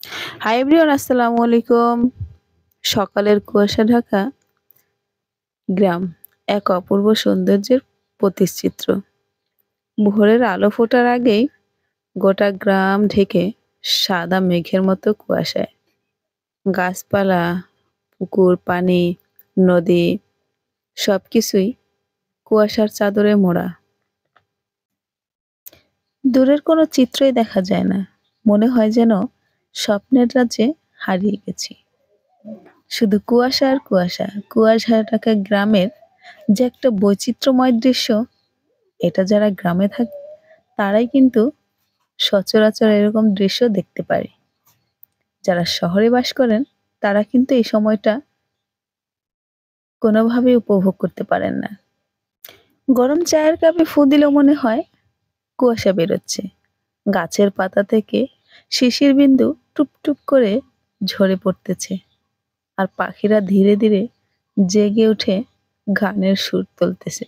Hi everyone, আসসালামু আলাইকুম। সকালের কুয়াশা ঢাকা গ্রাম এক অপূর্ব সৌন্দর্যের প্রতিচিত্র। ভোরের আলো ফোটার আগেই গোটা গ্রাম ঢেকে সাদা মেঘের মতো কুয়াশায়। গাছপালা, পুকুর, পানি, নদী সবকিছুই কুয়াশার চাদরে মোড়া। দূরের কোনো চিত্রই দেখা যায় না। মনে হয় যেন স্বপ্নের রাজ্যে হারিয়ে গেছি। শুধু কুয়াশা আর কুয়াশা। কুয়াশা ঢাকা গ্রামের যে একটা বৈচিত্র্যময় দৃশ্য, এটা যারা গ্রামে থাকে তারাই কিন্তু সচরাচর এরকম দৃশ্য দেখতে পারে। যারা শহরে বাস করেন তারা কিন্তু এই সময়টা কোনোভাবেই উপভোগ করতে পারেন না। গরম চায়ের কাপে ফু দিলেও মনে হয় কুয়াশা বেরোচ্ছে। গাছের পাতা থেকে শিশির বিন্দু টুপ টুপ করে ঝরে পড়তেছে। আর পাখিরা ধীরে ধীরে জেগে উঠে গানের সুর তুলতেছে।